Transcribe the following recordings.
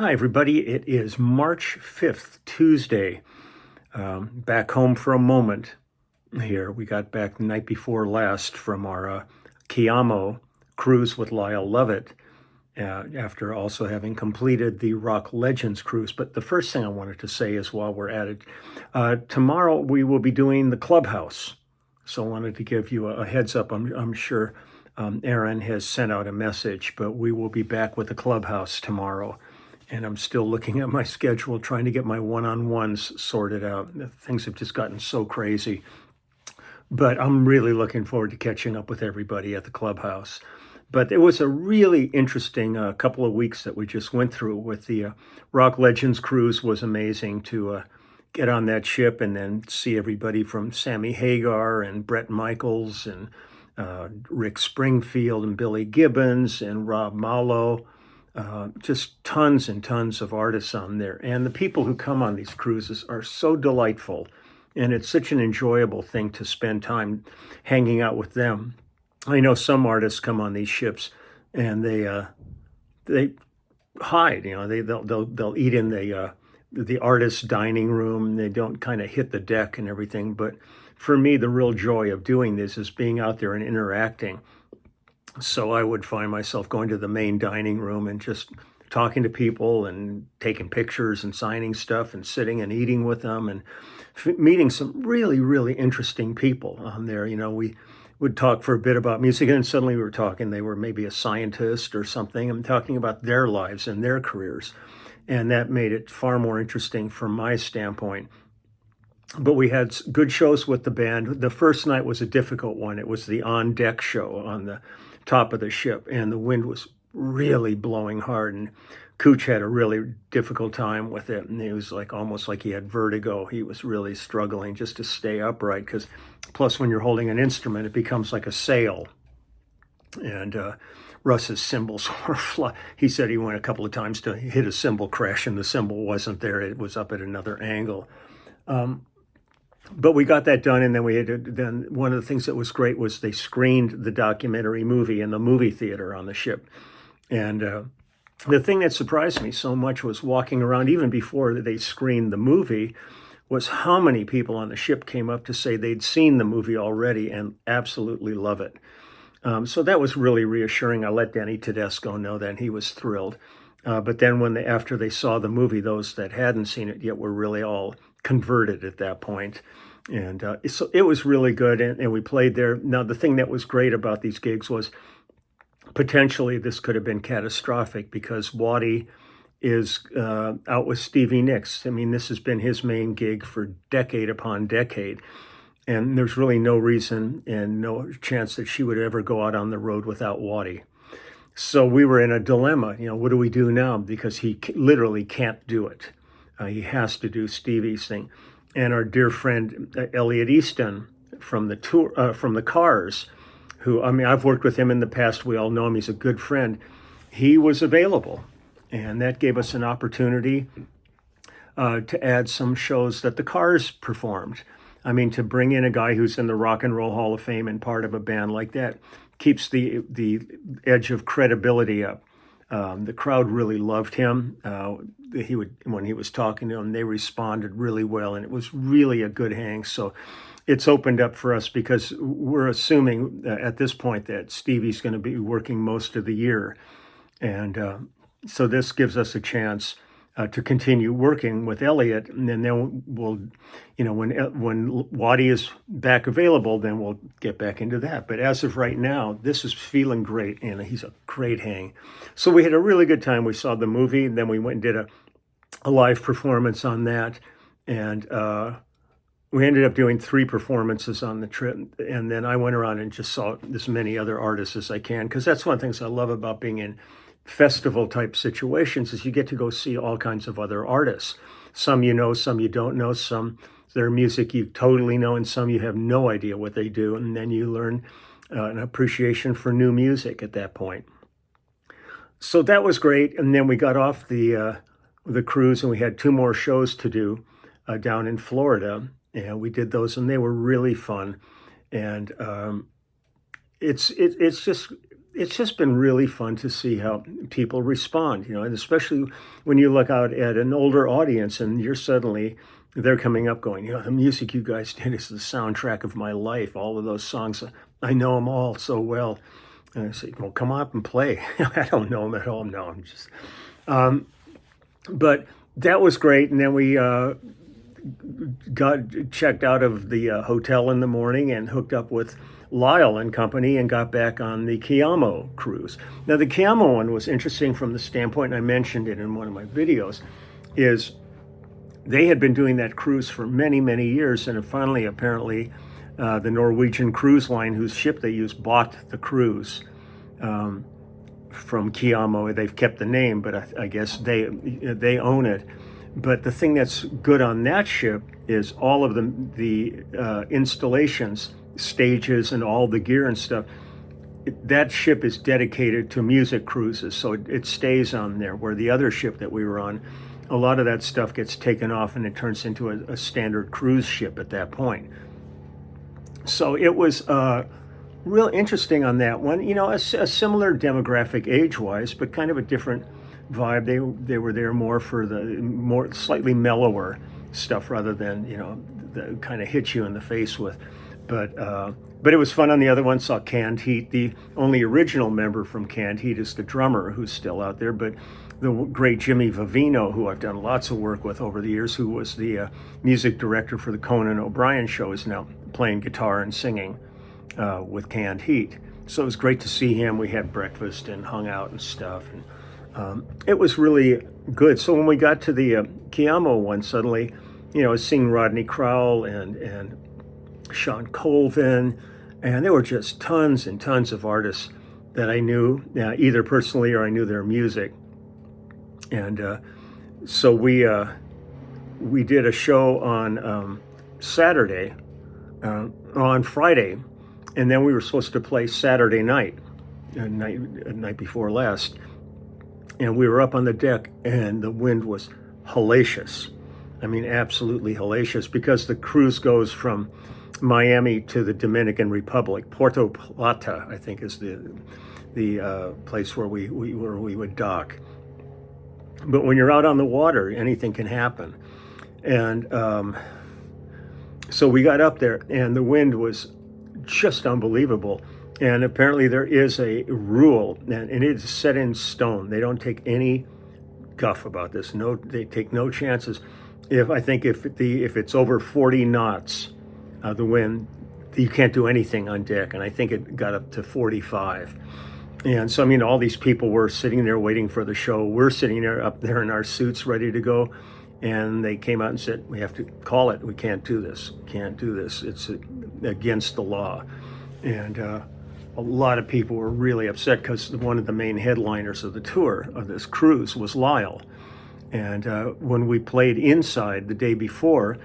Hi, everybody. It is March 5th, Tuesday. Back home for a moment here. We got back the night before last from our Kamo cruise with Lyle Lovett after also having completed the Rock Legends cruise. But the first thing I wanted to say is while we're at it, tomorrow we will be doing the clubhouse. So I wanted to give you a heads up. I'm sure Aaron has sent out a message, but we will be back with the clubhouse tomorrow. And I'm still looking at my schedule, trying to get my one-on-ones sorted out. Things have just gotten so crazy. But I'm really looking forward to catching up with everybody at the clubhouse. But it was a really interesting couple of weeks that we just went through with the Rock Legends cruise. Was amazing to get on that ship and then see everybody from Sammy Hagar and Bret Michaels and Rick Springfield and Billy Gibbons and Rob Mallow. Just tons and tons of artists on there. And the people who come on these cruises are so delightful. And it's such an enjoyable thing to spend time hanging out with them. I know some artists come on these ships and they hide. They'll eat in the artist's dining room. They don't kind of hit the deck and everything. But for me, the real joy of doing this is being out there and interacting. So I would find myself going to the main dining room and just talking to people and taking pictures and signing stuff and sitting and eating with them and meeting some really, really interesting people on there. We would talk for a bit about music, and then suddenly we were talking, they were maybe a scientist or something, and talking about their lives and their careers. And that made it far more interesting from my standpoint. But we had good shows with the band. The first night was a difficult one. It was the on-deck show on the top of the ship, and the wind was really blowing hard, and Cooch had a really difficult time with it, and he was almost like he had vertigo. He was really struggling just to stay upright, because plus when you're holding an instrument, it becomes like a sail. And Russ's cymbals were fly. He said he went a couple of times to hit a cymbal crash, and the cymbal wasn't there. It was up at another angle. But we got that done, and then one of the things that was great was they screened the documentary movie in the movie theater on the ship. And the thing that surprised me so much was walking around, even before they screened the movie, was how many people on the ship came up to say they'd seen the movie already and absolutely love it. So that was really reassuring. I let Danny Tedesco know that, and he was thrilled. But then after they saw the movie, those that hadn't seen it yet were really all converted at that point. And so it was really good, and we played there. Now, the thing that was great about these gigs was potentially this could have been catastrophic, because Waddy is out with Stevie Nicks. I mean, this has been his main gig for decade upon decade. And there's really no reason and no chance that she would ever go out on the road without Waddy. So we were in a dilemma. What do we do now? Because he literally can't do it. He has to do Stevie's thing. And our dear friend Elliot Easton from the tour, from the Cars, who, I've worked with him in the past. We all know him. He's a good friend. He was available. And that gave us an opportunity to add some shows that the Cars performed. To bring in a guy who's in the Rock and Roll Hall of Fame and part of a band like that keeps the edge of credibility up. The crowd really loved him. When he was talking to them, they responded really well, and it was really a good hang. So it's opened up for us, because we're assuming at this point that Stevie's going to be working most of the year. And so this gives us a chance to continue working with Elliot, and then we'll, when Waddy is back available, then we'll get back into that. But as of right now, this is feeling great, and he's a great hang. So we had a really good time. We saw the movie, and then we went and did a live performance on that, and we ended up doing 3 performances on the trip. And then I went around and just saw as many other artists as I can, because that's one of the things I love about being in festival type situations, is you get to go see all kinds of other artists. Some you know, some you don't know, some their music you totally know, and some you have no idea what they do. And then you learn an appreciation for new music at that point. So that was great. And then we got off the cruise, and we had 2 more shows to do down in Florida. And we did those, and they were really fun. And it's just it's just been really fun to see how people respond, and especially when you look out at an older audience and they're coming up going, the music you guys did is the soundtrack of my life. All of those songs, I know them all so well. And I say, well, come up and play. I don't know them at all. No, I'm just, but that was great. And then we got checked out of the hotel in the morning and hooked up with Lyle and company and got back on the Kamo cruise. Now, the Kamo one was interesting from the standpoint, and I mentioned it in one of my videos, is they had been doing that cruise for many, many years, and finally, apparently, the Norwegian cruise line, whose ship they used, bought the cruise from Kamo. They've kept the name, but I guess they own it. But the thing that's good on that ship is all of the installations, stages, and all the gear and stuff. That ship is dedicated to music cruises, so it stays on there. Where the other ship that we were on, a lot of that stuff gets taken off and it turns into a standard cruise ship at that point. So it was real interesting on that one. A similar demographic age-wise, but kind of a different vibe. They were there more for the more slightly mellower stuff rather than the kind of hit you in the face with. But it was fun on the other one. Saw Canned Heat. The only original member from Canned Heat is the drummer, who's still out there. But the great Jimmy Vivino, who I've done lots of work with over the years, who was the music director for the Conan O'Brien show, is now playing guitar and singing with Canned Heat. So it was great to see him. We had breakfast and hung out and stuff. And it was really good. So when we got to the Kamo one, suddenly, I was seeing Rodney Crowell and Sean Colvin, and there were just tons and tons of artists that I knew, either personally or I knew their music. And so we did a show on Saturday, on Friday, and then we were supposed to play Saturday night before last. And we were up on the deck, and the wind was hellacious. I mean, absolutely hellacious, because the cruise goes from Miami to the Dominican Republic. Puerto Plata, I think, is the place where we would dock. But when you're out on the water, anything can happen. And so we got up there, and the wind was just unbelievable. And apparently there is a rule, and it is set in stone. They don't take any guff about this. No, they take no chances. If it's over 40 knots, the wind, you can't do anything on deck. And I think it got up to 45. And so, all these people were sitting there waiting for the show. We're sitting there up there in our suits ready to go. And they came out and said, we have to call it. We can't do this. Can't do this. It's against the law. And a lot of people were really upset because one of the main headliners of the tour, of this cruise, was Lyle. And when we played inside the day before,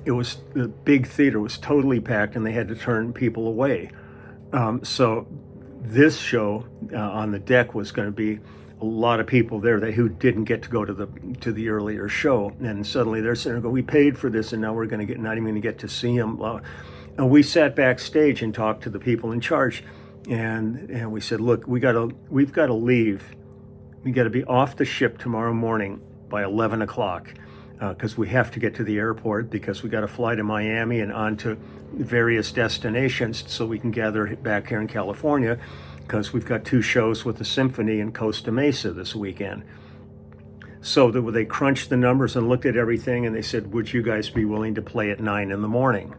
the big theater was totally packed and they had to turn people away. So this show on the deck was going to be a lot of people there who didn't get to go to the earlier show, and suddenly they're sitting there, we paid for this, and now we're going to not even going to get to see him. And we sat backstage and talked to the people in charge, and we said, look, we've got to leave. We got to be off the ship tomorrow morning by 11 o'clock because we have to get to the airport, because we got to fly to Miami and on to various destinations so we can gather back here in California, because we've got 2 shows with the symphony in Costa Mesa this weekend. So they crunched the numbers and looked at everything, and they said, would you guys be willing to play at 9 in the morning?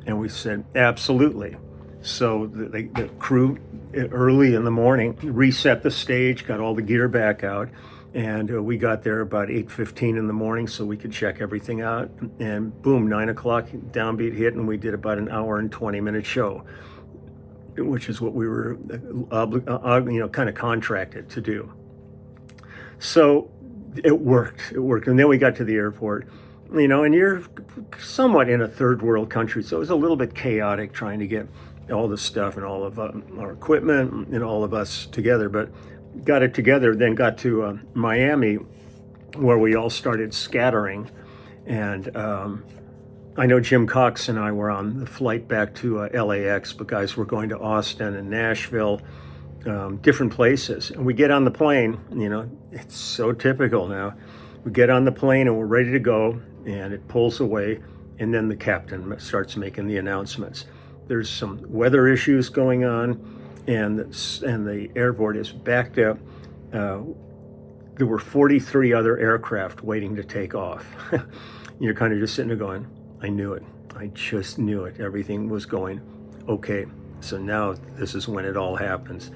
And we said, absolutely. So the crew early in the morning reset the stage, got all the gear back out, and we got there about 8:15 in the morning so we could check everything out. And boom, 9 o'clock, downbeat hit, and we did about an hour and 20-minute show, which is what we were kind of contracted to do. So it worked. And then we got to the airport, and you're somewhat in a third world country, so it was a little bit chaotic trying to get all the stuff and all of our equipment and all of us together, but got it together, then got to Miami, where we all started scattering. And I know Jim Cox and I were on the flight back to LAX, but guys were going to Austin and Nashville different places. And we get on the plane, it's so typical now. We get on the plane and we're ready to go, and it pulls away, and then the captain starts making the announcements. There's some weather issues going on, and the airport is backed up. There were 43 other aircraft waiting to take off. You're kind of just sitting there going, I knew it. I just knew it. Everything was going okay. So now this is when it all happens.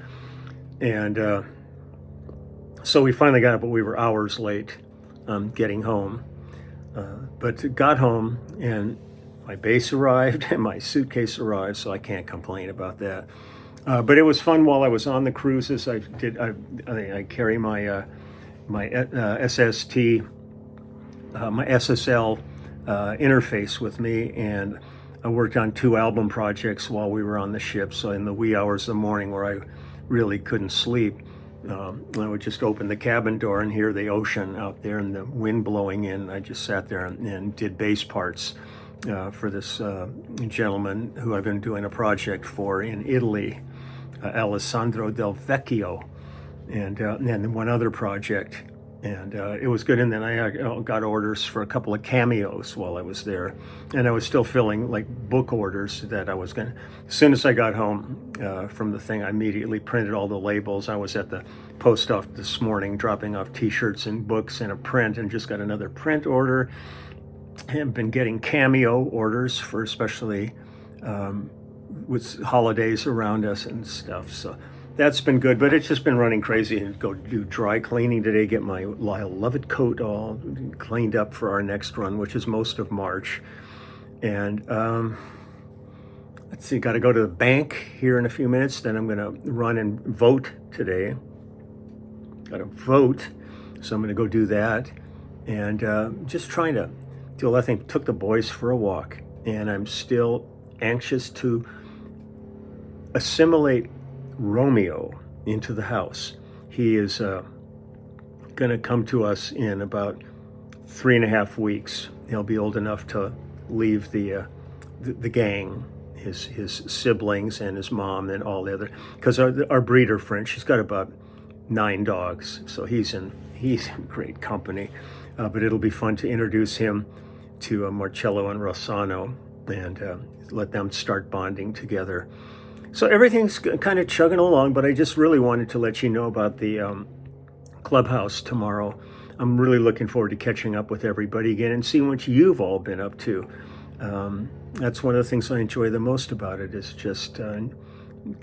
And so we finally got up, but we were hours late getting home. But got home, and my base arrived and my suitcase arrived, so I can't complain about that. But it was fun while I was on the cruises. I carry my SST, my SSL interface with me, and I worked on 2 album projects while we were on the ship. So in the wee hours of the morning where I really couldn't sleep, I would just open the cabin door and hear the ocean out there and the wind blowing in. I just sat there and did bass parts for this gentleman who I've been doing a project for in Italy, Alessandro Del Vecchio, and one other project. And it was good. And then I got orders for a couple of cameos while I was there. And I was still filling like book orders that I was going to. As soon as I got home from the thing, I immediately printed all the labels. I was at the post office this morning dropping off T-shirts and books and a print, and just got another print order. And been getting cameo orders for especially with holidays around us and stuff. So that's been good, but it's just been running crazy. And go do dry cleaning today, get my Lyle Lovett coat all cleaned up for our next run, which is most of March. And let's see, got to go to the bank here in a few minutes. Then I'm going to run and vote today. Got to vote, so I'm going to go do that. And just trying to do I think took the boys for a walk, and I'm still anxious to assimilate Romeo into the house. He is going to come to us in about 3.5 weeks. He'll be old enough to leave the gang, his siblings and his mom and all the other, because our breeder friend, she's got about 9 dogs, so he's in great company. But it'll be fun to introduce him to Marcello and Rossano, and let them start bonding together. So everything's kind of chugging along, but I just really wanted to let you know about the clubhouse tomorrow. I'm really looking forward to catching up with everybody again and seeing what you've all been up to. That's one of the things I enjoy the most about it, is just kind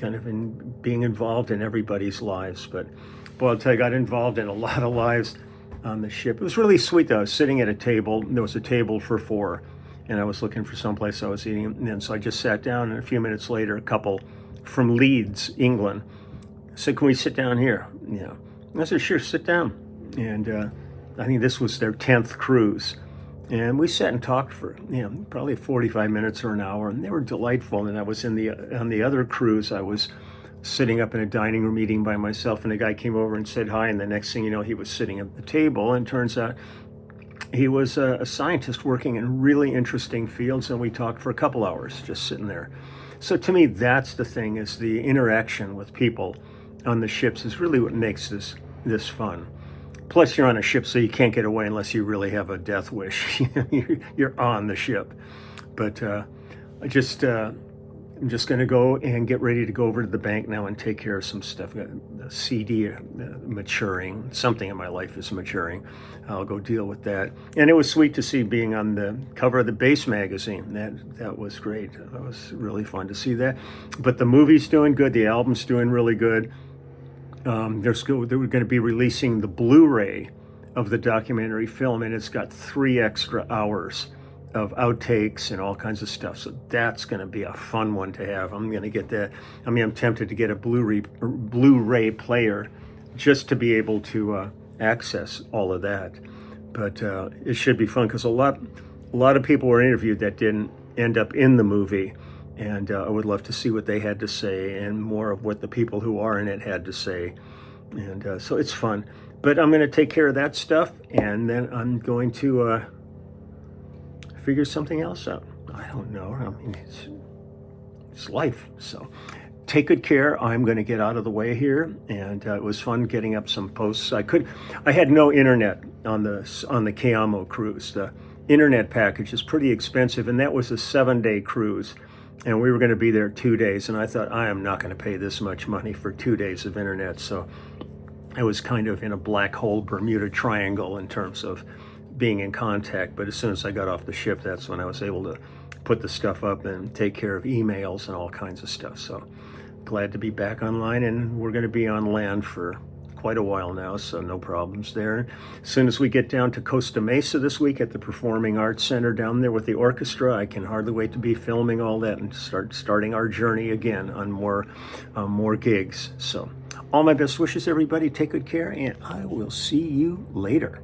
of in being involved in everybody's lives. But boy, I'll tell you, I got involved in a lot of lives on the ship. It was really sweet though. I was sitting at a table. There was a table for 4, and I was looking for someplace I was eating. And then so I just sat down, and a few minutes later, a couple from Leeds, England, said, "Can we sit down here?" And I said, "Sure, sit down." And I think this was their 10th cruise. And we sat and talked for, probably 45 minutes or an hour, and they were delightful. And I was on the other cruise, I was sitting up in a dining room eating by myself, and a guy came over and said hi, and the next thing you know, he was sitting at the table, and turns out he was a scientist working in really interesting fields, and we talked for a couple hours just sitting there. So to me, that's the thing, is the interaction with people on the ships is really what makes this fun. Plus, you're on a ship, so you can't get away unless you really have a death wish. You're on the ship. But I'm just going to go and get ready to go over to the bank now and take care of some stuff. The CD maturing. Something in my life is maturing. I'll go deal with that. And it was sweet to see being on the cover of the Bass magazine. That was great. That was really fun to see that. But the movie's doing good. The album's doing really good. They were going to be releasing the Blu-ray of the documentary film, and it's got 3 extra hours of outtakes and all kinds of stuff. So that's going to be a fun one to have. I'm going to get that. I mean, I'm tempted to get a Blu-ray player just to be able to access all of that. But it should be fun, because a lot of people were interviewed that didn't end up in the movie. And I would love to see what they had to say, and more of what the people who are in it had to say. And so it's fun. But I'm going to take care of that stuff, and then I'm going to figure something else out. I don't know. I mean, it's life. So take good care. I'm going to get out of the way here, and it was fun getting up some posts. I had no internet on the Kamo cruise. The internet package is pretty expensive, and that was a 7-day cruise, and we were going to be there 2 days. And I thought, I am not going to pay this much money for 2 days of internet. So I was kind of in a black hole Bermuda Triangle in terms of being in contact. But as soon as I got off the ship, that's when I was able to put the stuff up and take care of emails and all kinds of stuff. So glad to be back online, and we're going to be on land for quite a while now, so no problems there. As soon as we get down to Costa Mesa this week at the Performing Arts Center down there with the orchestra, I can hardly wait to be filming all that and starting our journey again on more gigs. So all my best wishes, everybody. Take good care, and I will see you later.